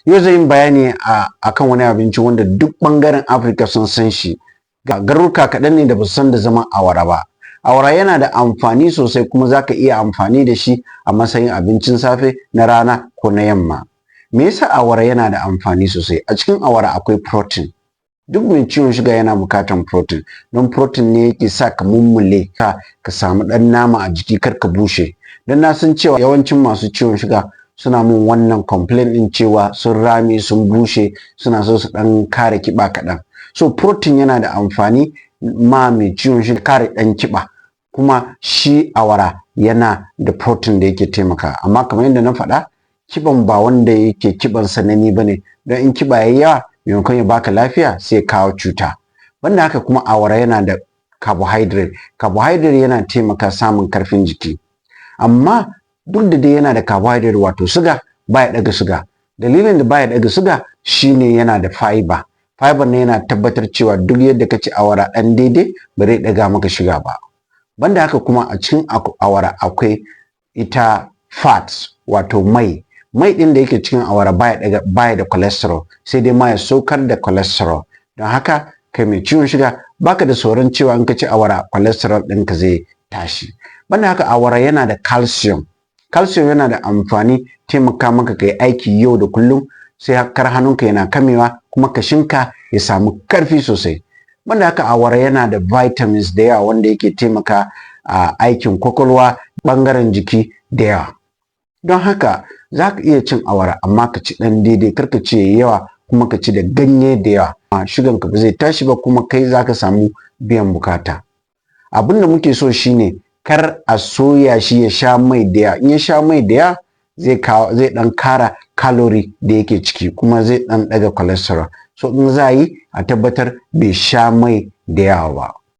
Yau zan yi bayani akan wani abinci wanda duk ɓangaren Afirka sun san shi. Ga garuruka kaɗan ne da ba su san da zaman awara ba. Awara yana da amfani sosai kuma za ka iya amfani da shi a matsayin abincin safe, na rana ko na yamma. Me yasa awara yana da amfani sosai? A cikin awara akwai protein. Duk mai ciwon suga yana buƙatar protein, don protein ne yake sa ka mummule ka samu ɗan nama a jiki, kar ka bushe. Don na san cewa yawancin masu ciwon suga suna min wannan complaint ɗin cewa sun rame, sun bushe, suna so su ɗan kare kiba kaɗan. So protein yana da amfani ma mai ciwon suga, kare ɗan kiba. Kuma shi awara yana da protein da yake taimaka. Amma kamar yadda na faɗa, kiban ba wanda yake kiban sanani bane. Don in kiba yayi yawa, maimakon ya baka lafiya sai ya kawo cuta. Banda haka kuma awara yana da carbohydrate. Carbohydrate yana taimaka samun karfin jiki. Amma duk da dai yana da carbohydrate, wato suga, baya ɗaga suga. Dalilin da baya ɗaga suga shine yana da fiber. Fiber ne yana tabbatar cewa duk yadda ka ci awara ɗan daidai ba zai ɗaga maka suga ba. Banda haka kuma a cikin awara akwai ita fats, wato mai. Mai ɗin da yake cikin awara baya da cholesterol, sai dai ma ya saukar da cholesterol. Don haka kai mai ciwon suga baka da tsoron cewa in ka ci awara cholesterol ɗinka zai tashi. Banda haka awara yana da calcium. Calcium yana da amfani, taimaka maka kai aiki yau da kullum, sai kar hannunka yana kamewa kuma kashinka ya samu karfi sosai. Banda haka awara yana da vitamins da yawa wanda yake taimaka a aikin kwakwalwa, ɓangaren jiki da yawa. Don haka za ka iya cin awara amma ka ci ɗan daidai, kar ka ci yawa kuma ka ci da ganye da yawa. Shuganka ba zai tashi ba kuma kai za ka samu biyan bukata. Abin da muke so shine kar a soya shi ya sha mai da yawa. In ya sha mai da yawa zai ɗan kara calorie da yake ciki, kuma zai ɗan ɗaga cholesterol. So in za a yi a tabbatar bai sha mai da yawa ba.